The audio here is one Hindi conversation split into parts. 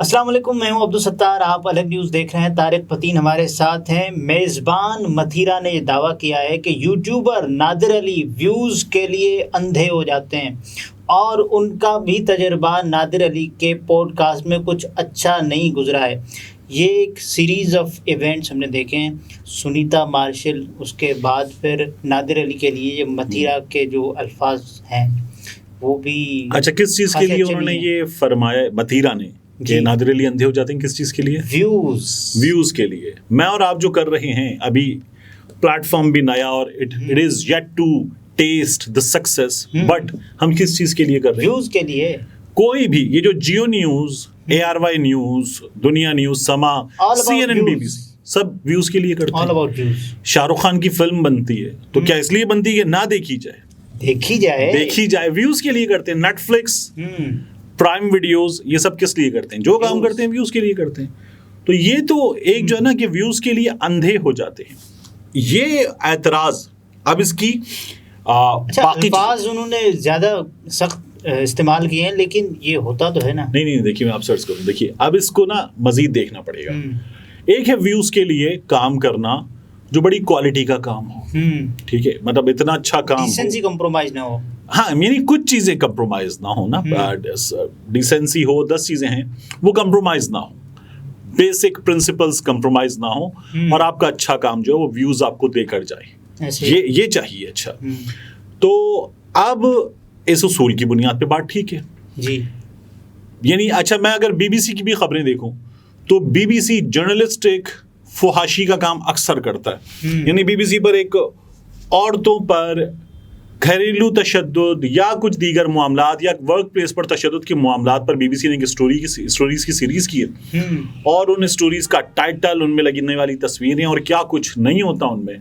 अस्सलाम वालेकुम, मैं हूं अब्दुल सत्तार। आप अलग न्यूज़ देख रहे हैं। तारिक पतीन हमारे साथ हैं। मेज़बान मथीरा ने यह दावा किया है कि यूट्यूबर नादिर अली व्यूज़ के लिए अंधे हो जाते हैं और उनका भी तजर्बा नादिर अली के पॉडकास्ट में कुछ अच्छा नहीं गुजरा है। ये एक सीरीज़ ऑफ इवेंट्स हमने देखे हैं। सुनीता मार्शल, उसके बाद फिर नादिर अली के लिए ये मथीरा के जो अल्फाज हैं वो भी अच्छा, किस चीज़ के लिए उन्होंने ये फरमाया मथीरा ने कि नादिर अली अंधे हो जाते हैं? किस चीज़ के लिए? व्यूज़ के लिए। मैं और आप जो कर रहे हैं अभी, प्लेटफॉर्म भी नया और it is yet to test the success, but हम किस चीज़ के लिए कर रहे हैं? व्यूज़ के लिए। कोई भी ये जो जियो न्यूज़, ARY न्यूज़, दुनिया न्यूज़, समा, CNN, BBC, सब व्यूज़ के लिए करते हैं। शाहरुख खान की फिल्म बनती है तो क्या इसलिए बनती है ना देखी जाए? व्यूज़ के लिए करते हैं। नेटफ्लिक्स, प्राइम वीडियोस, ये सब किस लिए करते हैं? जो काम करते हैं व्यूज के लिए करते हैं। तो ये तो एक जो है ना कि व्यूज के लिए अंधे हो जाते हैं, ये एतराज। अब इसकी अल्फाज उन्होंने ज्यादा सख्त इस्तेमाल किए हैं, लेकिन ये होता तो है ना। नहीं, देखिए मैं आप सर्च करूँ। देखिए अब इसको ना मजीद देखना पड़ेगा। एक है व्यूज के लिए काम करना जो बड़ी क्वालिटी का काम हो, ठीक है, मतलब इतना अच्छा काम, डिसेंसी कंप्रोमाइज ना हो। हाँ, मेरी कुछ चीजें कंप्रोमाइज ना हो ना, डिसेंसी हो, 10 चीजें हैं वो कंप्रोमाइज ना हो, बेसिक प्रिंसिपल्स कंप्रोमाइज ना हो, और आपका अच्छा काम जो है वो व्यूज आपको देकर जाए, ये चाहिए। अच्छा, तो अब इस उसूल की बुनियाद पे बात ठीक है जी। यानी अच्छा, मैं अगर BBC की भी खबरें देखूं तो BBC जर्नलिस्टिक फुहाशी का काम अक्सर करता है। यानी BBC पर एक औरतों पर घरेलू तशद्दुद या कुछ दीगर मामलात या वर्क प्लेस पर तशद्दुद के मामलात पर BBC ने एक स्टोरीज की सीरीज की है, और उन स्टोरीज का टाइटल, उनमें लगने वाली तस्वीरें और क्या कुछ नहीं होता उनमें,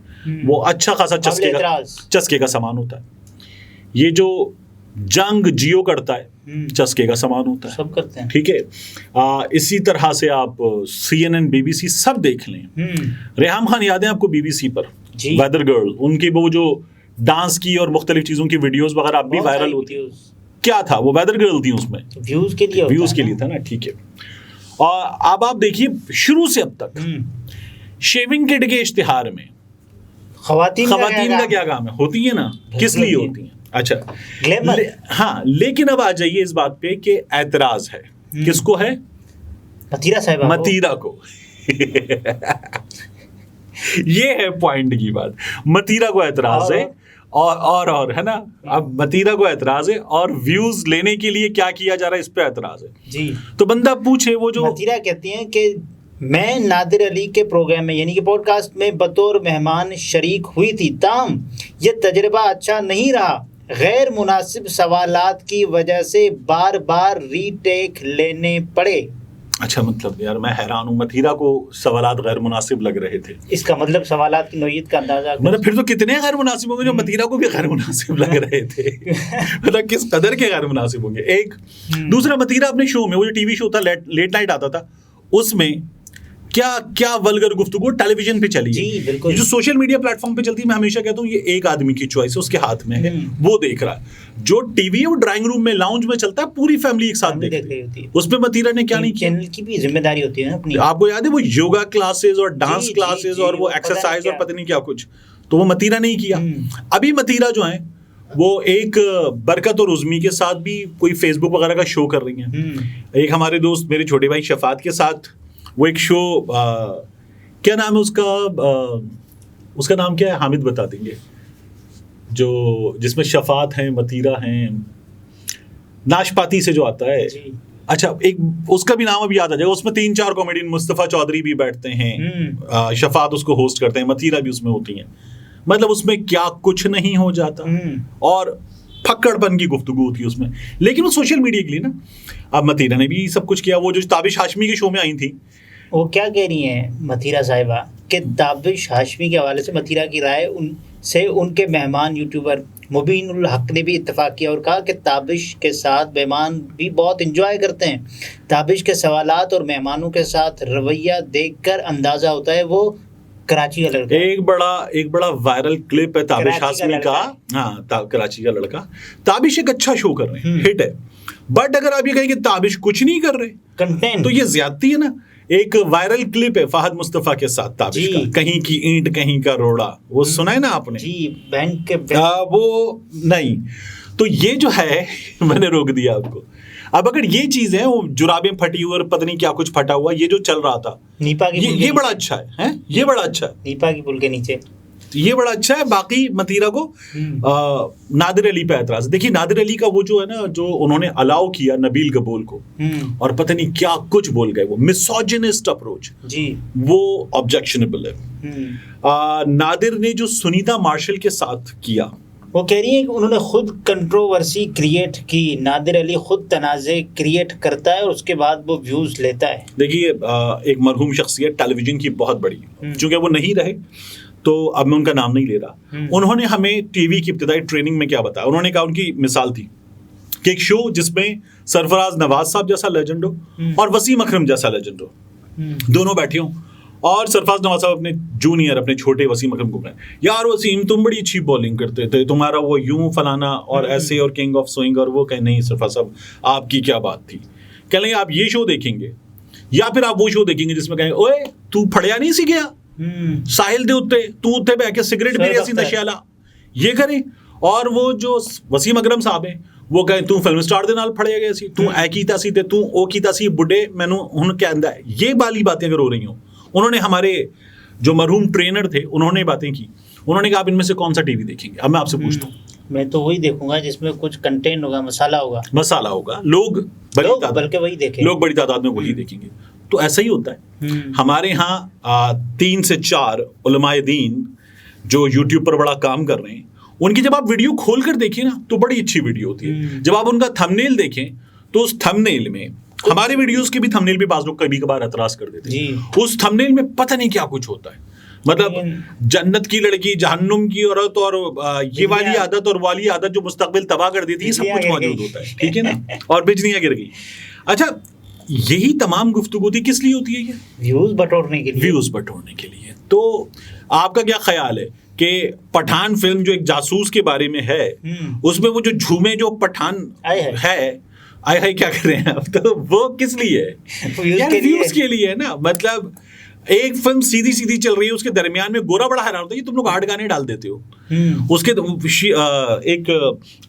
वो अच्छा खासा चस्के का सामान होता है। ये जो जंग जियो करता है चस्के का सामान होता है, सब करते हैं, ठीक है। इसी तरह से आप CNN, BBC सब देख लें। रेहाम खान याद है आपको BBC पर वेदर गर्ल, उनकी वो जो डांस की और मुख्तलिफ चीजों की वीडियोस वगैरह अब भी वायरल होती है। क्या था वो? वेदर गर्ल थी, उसमें व्यूज के लिए था ना, ठीक है। और अब आप देखिए शुरू से अब तक शेविंग किट के इश्तिहार में खवातीन का क्या काम है? होती है ना, किस लिए होती है? अच्छा, हाँ, लेकिन अब आ जाइए इस बात पे कि एतराज है किसको है? मथीरा को ये है पॉइंट की बात। मथीरा को एतराज है और है ना। अब मथीरा को एतराज है और व्यूज लेने के लिए क्या किया जा रहा है इस पे एतराज है जी। तो बंदा पूछे, वो जो मथीरा कहती हैं कि मैं नादिर अली के प्रोग्राम में यानी कि पॉडकास्ट में बतौर मेहमान शरीक हुई थी, ताहम ये तजर्बा अच्छा नहीं रहा। गैर मुनासिब सवालात की वजह से बार बार रीटेक लेने पड़े। अच्छा, मतलब यार मैं हैरान हूँ, मथीरा को सवालात गैर मुनासिब लग रहे थे। इसका मतलब सवालात की नौयत का अंदाजा, मतलब फिर तो कितने गैर मुनासिब होंगे जो मथीरा को भी गैर मुनासिब लग रहे थे। मतलब किस कदर के गैर मुनासिब होंगे। एक दूसरा, मथीरा अपने शो में, वो जो टीवी शो था लेट नाइट आता था, उसमें क्या वल्गर गुफ्तगू टेलीविजन पे चली जी, बिल्कुल। जो सोशल मीडिया प्लेटफॉर्म पे चलती है, मैं हमेशा कहता हूँ ये एक आदमी की चॉइस है, उसके हाथ में है, वो देख रहा है। जो टीवी है वो ड्राइंग रूम में, लाउंज में चलता है, पूरी फैमिली एक साथ देख रही होती है। उसमें मथीरा ने क्या नहीं किया? चैनल की भी जिम्मेदारी होती है ना अपनी। आपको याद है वो योगा क्लासेस और डांस क्लासेस और वो एक्सरसाइज और पता नहीं क्या कुछ, तो वो मथीरा नहीं किया। अभी मथीरा जो है वो एक बरकत और उज़मी के साथ भी कोई फेसबुक वगैरह का शो कर रही हैं। एक हमारे दोस्त मेरे छोटे भाई शफात के साथ वो एक शो, क्या नाम है उसका नाम क्या है? हामिद बता देंगे। जो जिसमें शफात हैं, मथीरा हैं, नाशपाती से जो आता है। अच्छा, एक उसका भी नाम अभी याद आ जाएगा। उसमें 3-4 कॉमेडियन, मुस्तफ़ा चौधरी भी बैठते हैं, शफात उसको होस्ट करते हैं, मथीरा भी उसमें होती हैं। मतलब उसमें क्या कुछ नहीं हो जाता और फक्कड़पन की गुफ्तगू होती है उसमें, लेकिन वो सोशल मीडिया के लिए ना। अब मथीरा ने भी सब कुछ किया। वो जो ताबिश हाशमी के शो में आई थी, वो क्या कह रही हैं मथीरा साहिबा कि ताबिश हाशमी के हवाले से मथीरा की राय उनसे उनके मेहमान यूट्यूबर मुबीन उल हक ने भी इत्तफाक किया और कहा कि ताबिश के साथ मेहमान भी बहुत इंजॉय करते हैं। ताबिश के सवालात और मेहमानों के साथ रवैया देखकर अंदाज़ा होता है वो कराची का लड़का। एक बड़ा वायरल क्लिप है ताबिश हाशमी का। हाँ, कराची का लड़का। ताबिश एक अच्छा शो कर रहे हैं, हिट है। बट अगर आप ये कहें कि ताबिश कुछ नहीं कर रहे, कंटेंट। तो ये ज्यादती है ना। एक वायरल क्लिप है फहद मुस्तफा के साथ ताबिश का, कहीं की ईंट कहीं का रोड़ा, वो सुना है ना आपने? जी, बैंक के वो नहीं, तो ये जो है मैंने रोक दिया आपको। अब अगर ये चीज है, वो जुराबें फटी हुई और पता नहीं क्या कुछ फटा हुआ, ये जो चल रहा था नीपा की ये बड़ा अच्छा है, ये बड़ा अच्छा है, नीपा की पुल के नीचे ये बड़ा अच्छा है। बाकी मतीरा को नादिर अली पे एतराज। देखिए नादिर अली का वो जो है ना, जो उन्होंने अलाउ किया नबील गबोल को और पता नहीं क्या कुछ बोल गए, वो मिसोजिनिस्ट अप्रोच जी, वो ऑब्जेक्शनेबल है। नादिर ने जो सुनीता मार्शल के साथ किया, वो कह रही है कि उन्होंने खुद कंट्रोवर्सी क्रिएट की, नादिर अली खुद तनाज़े क्रिएट करता है और उसके बाद वो व्यूज लेता है। देखिए एक मरहूम शख्सियत टेलीविजन की बहुत बड़ी, चूंकि वो नहीं रहे तो अब मैं उनका नाम नहीं ले रहा, उन्होंने हमें टीवी की इब्तिदाई ट्रेनिंग में क्या बताया। उन्होंने कहा, उनकी मिसाल थी कि एक शो जिसमें सरफराज नवाज साहब जैसा लेजेंड हो और वसीम अकरम जैसा लेजेंड हो, दोनों बैठे हों और सरफराज नवाज साहब अपने जूनियर, अपने छोटे वसीम अकरम को कहें, यार वसीम तुम बड़ी अच्छी बॉलिंग करते थे, तुम्हारा वो यूं फलाना और ऐसे और किंग ऑफ स्विंग, और वो कहे नहीं सरफराज साहब आपकी क्या बात थी। कह लेंगे आप ये शो देखेंगे या फिर आप वो शो देखेंगे जिसमें कहें ओए तू फड़िया नहीं सी गया साहिल दे उत्ते, तू उत्ते बह के सिगरेट पी रही नशेला, ये करें। और वो जो वसीम अकरम साहब हैं वो कहें तू फिल्म स्टार दे नाल फड़िया गया सी, तू ऐ कीता सी ते तू ओ कीता सी, बुढ़े मैनू हुण कहंदा है। ये वाली बातें अगर हो रही हो, उन्होंने हमारे जो मरहूम ट्रेनर थे उन्होंने बातें की, उन्होंने कहा आप इनमें से कौन सा टीवी देखेंगे। अब मैं आपसे पूछता हूँ, मैं तो वही देखूंगा जिसमें कुछ कंटेंट होगा, मसाला होगा, लोग बल्कि वही देखेंगे, लोग बड़ी तादाद में वही देखेंगे। तो ऐसा ही होता है हमारे यहाँ 3 से 4 उलमाए दीन जो यूट्यूब पर बड़ा काम कर रहे हैं, उनकी जब आप वीडियो खोल कर देखें ना तो बड़ी अच्छी वीडियो होती है। जब आप उनका थंबनेल देखें तो उस थंबनेल में, हमारे वीडियोस के भी थंबनेल पे बाज़ लोग कभी कभार एतराज कर देते हैं, उस थंबनेल में पता नहीं क्या कुछ होता है, मतलब जन्नत की लड़की, जहन्नुम की औरत और ये वाली आदत और वाली आदत जो मुस्तकबिल तबाह कर देती है, सब कुछ मौजूद होता है, ठीक है ना, और बिजलियां गिर गई। अच्छा, यही तमाम गुफ्तगू थी किस लिए होती है? ये व्यूज बटोरने के लिए, व्यूज बटोरने के लिए। तो आपका क्या ख्याल है कि पठान फिल्म जो एक जासूस के बारे में है, उसमें वो जो झूमे जो पठान है आए क्या कर रहे हैं अब, तो वो किस लिए है? यार व्यूज के लिए है ना। मतलब एक फिल्म सीधी सीधी चल रही है, उसके दरमियान में गोरा बड़ा हैरान होता है, ये तुम लोग 8 गाने डाल देते हो। उसके एक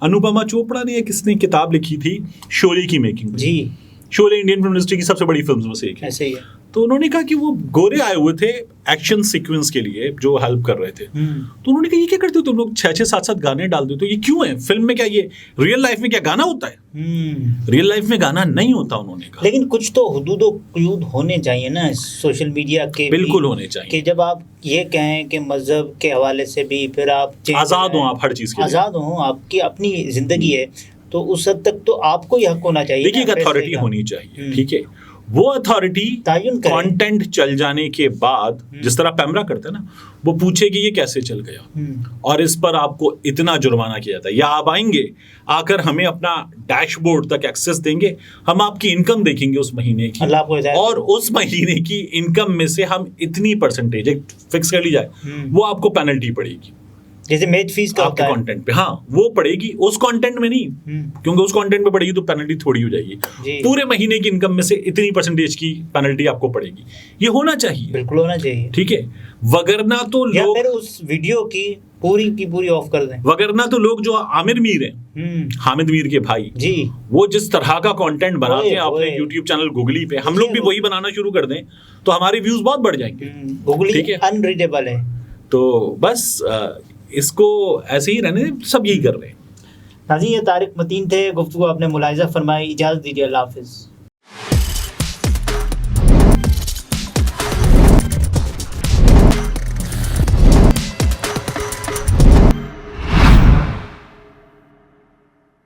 अनुपमा चोपड़ा ने किसने किताब लिखी थी शोले की मेकिंग जी, शोले इंडियन फिल्म इंडस्ट्री की सबसे बड़ी फिल्म्स में से एक है। ऐसे ही है। तो उन्होंने कहा कि वो गोरे आए हुए थे एक्शन सीक्वेंस के लिए जो हेल्प कर रहे थे, तो उन्होंने कहा ये क्या करते हो तुम लोग, 6-6 7-7 गाने डाल देते हो, ये क्यों है? फिल्म में क्या ये रियल लाइफ में क्या गाना होता है? रियल लाइफ में गाना नहीं होता, उन्होंने कहा। लेकिन कुछ तो हुदूद और क़ुयूद होने चाहिए ना सोशल मीडिया के, बिल्कुल होने चाहिए कि जब आप ये कहें कि मजहब के हवाले से भी फिर आप आज़ाद हो, आप हर चीज़ के आज़ाद हो, आपकी अपनी जिंदगी है, तो उस हद तक तो आपको ही हक होना चाहिए। देखिए, एक अथॉरिटी होनी चाहिए, ठीक है, वो अथॉरिटी कंटेंट चल जाने के बाद जिस तरह पैमरा करता है ना, वो पूछे कि ये कैसे चल गया और इस पर आपको इतना जुर्माना किया जाता है, या आप आएंगे आकर हमें अपना डैशबोर्ड तक एक्सेस देंगे, हम आपकी इनकम देखेंगे उस महीने की, और उस महीने की इनकम में से हम इतनी परसेंटेज एक फिक्स कर ली जाए, वो आपको पेनल्टी पड़ेगी, जैसे मैच फीस का आपके कंटेंट पे, हाँ वो पड़ेगी, उस कंटेंट में नहीं, क्योंकि उस कंटेंट पे पड़ेगी तो पेनल्टी थोड़ी हो जाएगी, पूरे महीने की इनकम में से इतनी परसेंटेज की पेनल्टी आपको पड़ेगी। ये होना चाहिए, बिल्कुल होना चाहिए, ठीक है, वगरना तो लोग, या फिर उस वीडियो की पूरी ऑफ कर दें, वगरना तो लोग जो आमिर मीर हैं, हामिद मीर के भाई जी, वो जिस तरह का कंटेंट बनाते हैं अपने यूट्यूब चैनल गूगली पे, हम लोग भी वही बनाना शुरू कर दें तो हमारे व्यूज बहुत बढ़ जाएंगे। गूगली अनरीडेबल है, तो बस इसको ऐसे ही रहने, सब यही कर रहे हैं। नाज़रीन, ये तारिक मतीन थे, गुफ्तगू आपने मुलाहिज़ा फरमाई। इजाज़त दीजिए, अल्लाह हाफ़िज़।